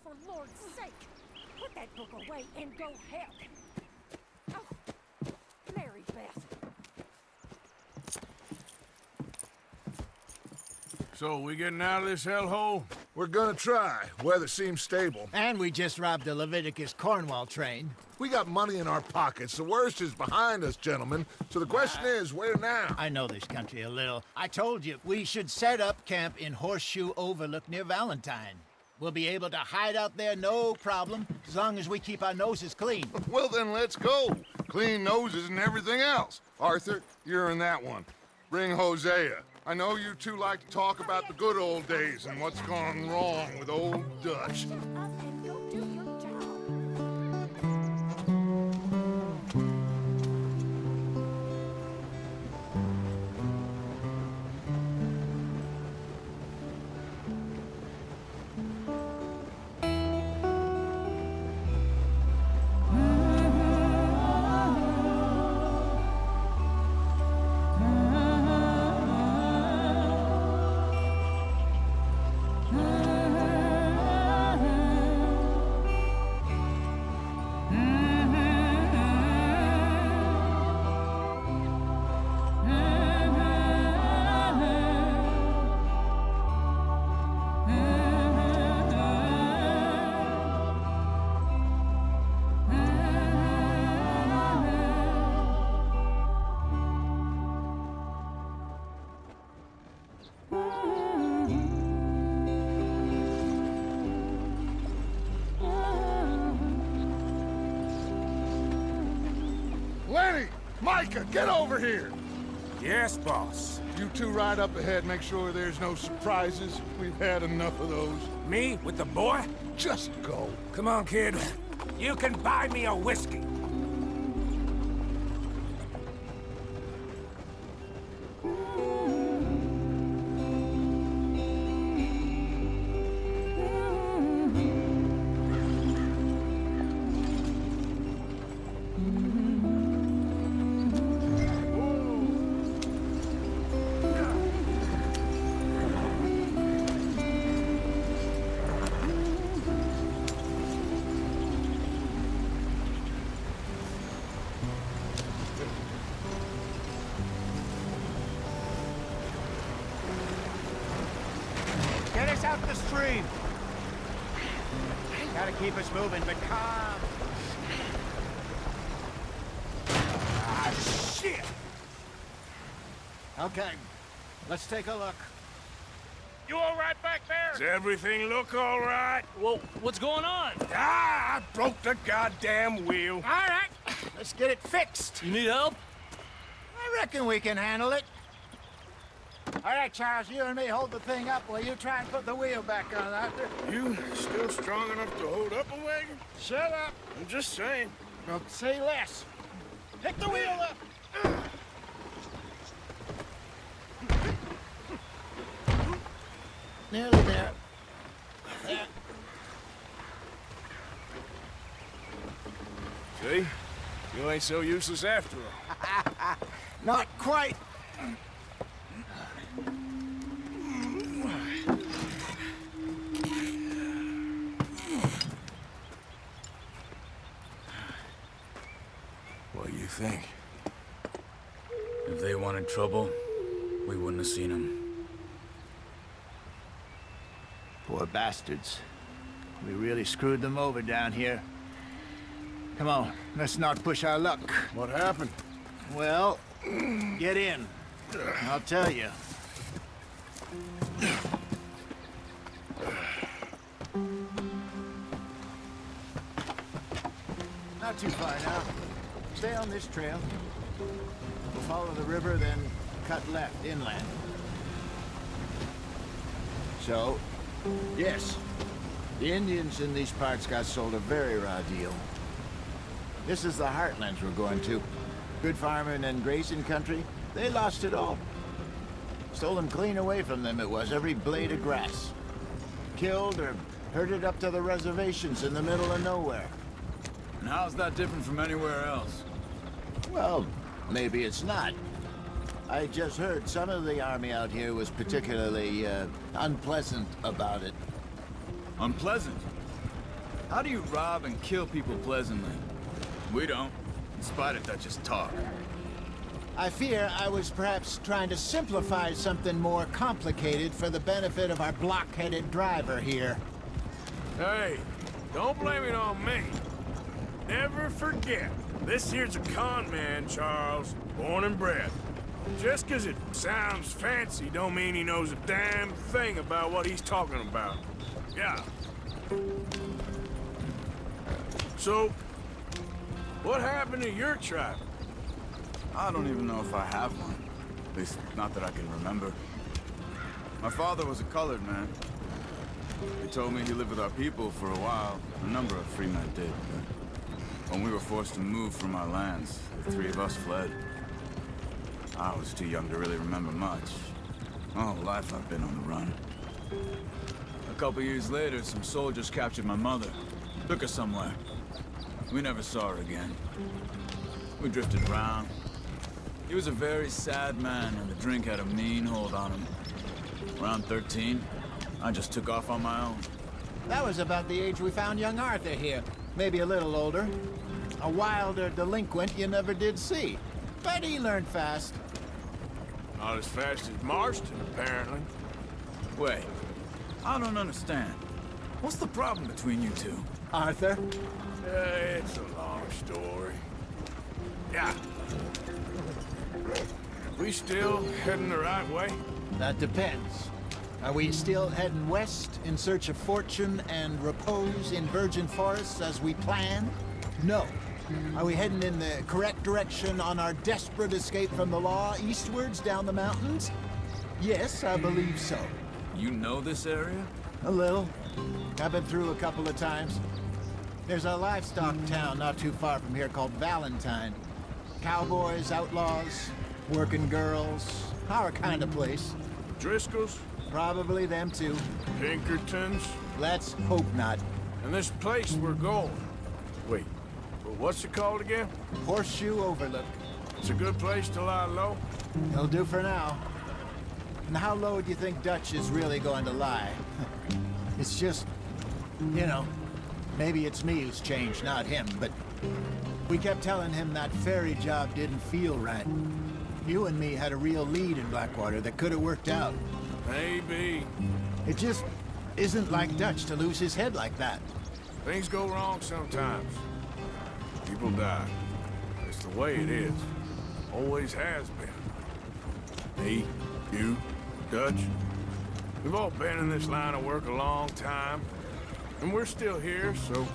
for Lord's sake! Put that book away and go help! Oh, Mary Beth. So, we getting out of this hellhole? We're gonna try. Weather seems stable. And we just robbed the Leviticus Cornwall train. We got money in our pockets. The worst is behind us, gentlemen. So the question is, where now? I know this country a little. I told you, we should set up camp in Horseshoe Overlook near Valentine. We'll be able to hide out there no problem, as long as we keep our noses clean. Well, then let's go. Clean noses and everything else. Arthur, you're in that one. Bring Hosea. I know you two like to talk about the good old days and what's gone wrong with old Dutch. Shut up and go do your job. Lenny! Micah, get over here! Yes, boss. You two ride up ahead, make sure there's no surprises. We've had enough of those. Me with the boy? Just go. Come on, kid. You can buy me a whiskey. Get us out the stream. Gotta keep us moving, but calm. Ah, shit! Okay, let's take a look. You all right back there? Does everything look all right? Well, what's going on? Ah, I broke the goddamn wheel. All right, let's get it fixed. You need help? I reckon we can handle it. All right, Charles, you and me hold the thing up while you try and put the wheel back on, Arthur. You still strong enough to hold up a wagon? Shut up. I'm just saying. Well, say less. Pick the wheel up. Nearly there. There. See? You ain't so useless after all. Not quite. What do you think? If they wanted trouble, we wouldn't have seen them. Poor bastards. We really screwed them over down here. Come on, let's not push our luck. What happened? Well, get in. I'll tell you. Not too far now. Stay on this trail. We'll follow the river, then cut left inland. So, yes, the Indians in these parts got sold a very raw deal. This is the heartlands we're going to. Good farming and grazing country, they lost it all. Stolen clean away from them it was, every blade of grass. Killed or herded up to the reservations in the middle of nowhere. And how's that different from anywhere else? Well, maybe it's not. I just heard some of the army out here was particularly, unpleasant about it. Unpleasant? How do you rob and kill people pleasantly? We don't, in spite of Dutch's talk. I fear I was perhaps trying to simplify something more complicated for the benefit of our block-headed driver here. Hey, don't blame it on me. Never forget, this here's a con man, Charles, born and bred. Just 'cause it sounds fancy don't mean he knows a damn thing about what he's talking about. Yeah. So, what happened to your tribe? I don't even know if I have one. At least, not that I can remember. My father was a colored man. He told me he lived with our people for a while. A number of free men did. But when we were forced to move from our lands, the three of us fled. I was too young to really remember much. My whole life I've been on the run. A couple years later, some soldiers captured my mother. Took her somewhere. We never saw her again. We drifted around. He was a very sad man, and the drink had a mean hold on him. Around 13, I just took off on my own. That was about the age we found young Arthur here. Maybe a little older. A wilder delinquent you never did see. But he learned fast. Not as fast as Marston, apparently. Wait, I don't understand. What's the problem between you two? Arthur? It's a long story. Yeah. We still heading the right way? That depends. Are we still heading west in search of fortune and repose in virgin forests as we planned? No. Are we heading in the correct direction on our desperate escape from the law eastwards down the mountains? Yes, I believe so. You know this area? A little. I've been through a couple of times. There's a livestock town not too far from here called Valentine. Cowboys, outlaws, working girls, our kind of place. Driscoll's? Probably them too. Pinkertons? Let's hope not. And this place we're going. Wait, but what's it called again? Horseshoe Overlook. It's a good place to lie low? It'll do for now. And how low do you think Dutch is really going to lie? It's just, you know, maybe it's me who's changed, not him, but we kept telling him that ferry job didn't feel right. You and me had a real lead in Blackwater that could have worked out. Maybe. It just isn't like Dutch to lose his head like that. Things go wrong sometimes. People die. It's the way it is. Always has been. Me, you, Dutch. We've all been in this line of work a long time. And we're still here, so...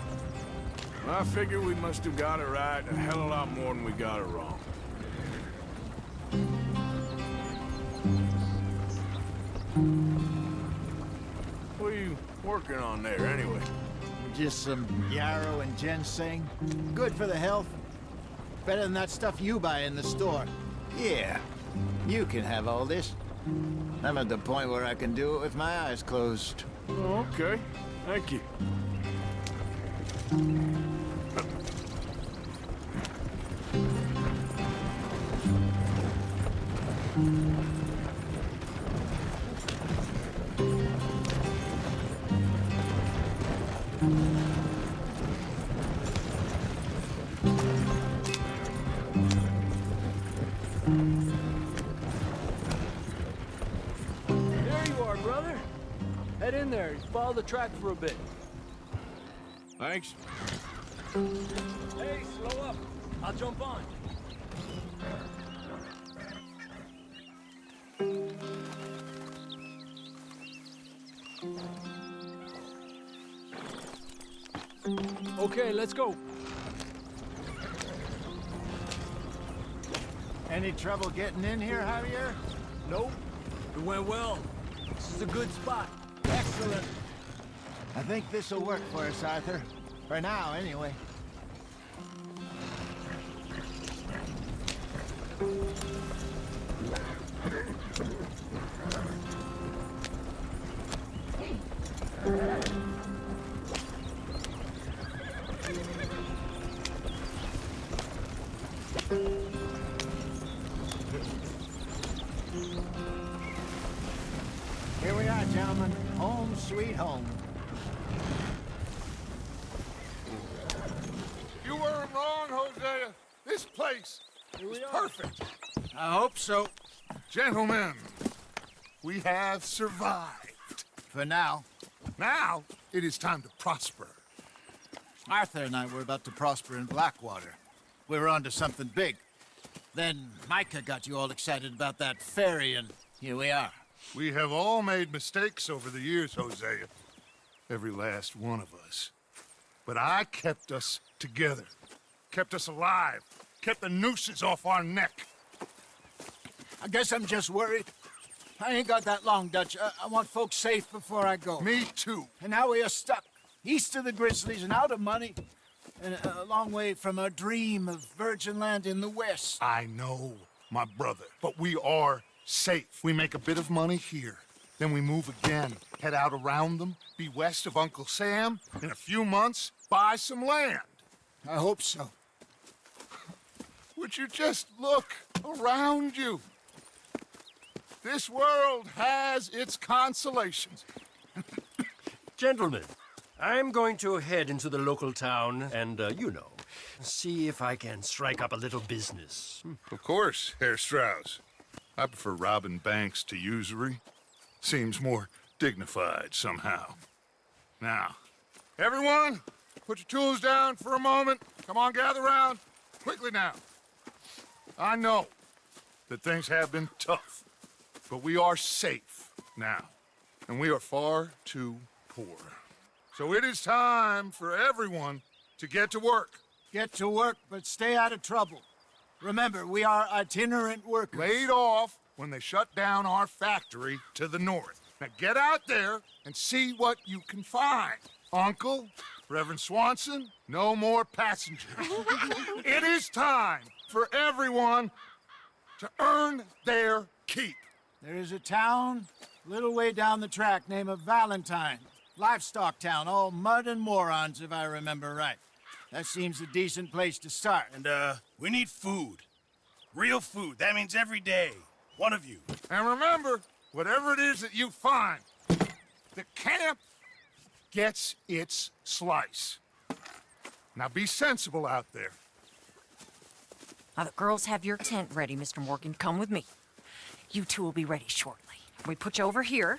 I figure we must have got it right a hell of a lot more than we got it wrong. What are you working on there, anyway? Just some yarrow and ginseng. Good for the health. Better than that stuff you buy in the store. Yeah, you can have all this. I'm at the point where I can do it with my eyes closed. Oh, okay. Thank you. There you are, brother. Head in there. Follow the track for a bit. Thanks. Hey, slow up. I'll jump on. Okay, let's go. Any trouble getting in here, Javier? Nope. It went well. This is a good spot. Excellent. I think this'll work for us, Arthur. For now, anyway. Here we are, gentlemen. Home sweet home. place is perfect. I hope so. Gentlemen, we have survived. For now. Now, it is time to prosper. Arthur and I were about to prosper in Blackwater. We were onto something big. Then Micah got you all excited about that ferry, and here we are. We have all made mistakes over the years, Hosea. Every last one of us. But I kept us together. Kept us alive. Kept the nooses off our neck. I guess I'm just worried. I ain't got that long, Dutch. I want folks safe before I go. Me too. And now we are stuck, east of the Grizzlies and out of money, and a long way from our dream of virgin land in the west. I know, my brother, but we are safe. We make a bit of money here, then we move again, head out around them, be west of Uncle Sam, in a few months, buy some land. I hope so. Would you just look around you? This world has its consolations. Gentlemen, I'm going to head into the local town and, see if I can strike up a little business. Of course, Herr Strauss. I prefer robbing banks to usury. Seems more dignified somehow. Now, everyone, put your tools down for a moment. Come on, gather round. Quickly now. I know that things have been tough, but we are safe now, and we are far too poor. So it is time for everyone to get to work. Get to work, but stay out of trouble. Remember, we are itinerant workers. Laid off when they shut down our factory to the north. Now get out there and see what you can find. Uncle, Reverend Swanson, no more passengers. It is time for everyone to earn their keep. There is a town a little way down the track named Valentine. Livestock town, all mud and morons, if I remember right. That seems a decent place to start. And, we need food. Real food. That means every day. One of you. And remember, whatever it is that you find, the camp gets its slice. Now be sensible out there. Now, the girls have your tent ready, Mr. Morgan. Come with me. You two will be ready shortly. We put you over here.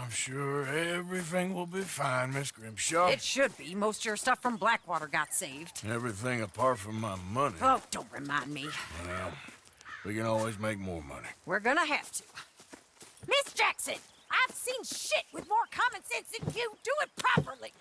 I'm sure everything will be fine, Miss Grimshaw. It should be. Most of your stuff from Blackwater got saved. Everything apart from my money. Oh, don't remind me. Well, we can always make more money. We're gonna have to. Miss Jackson, I've seen shit with more common sense than you. Do it properly.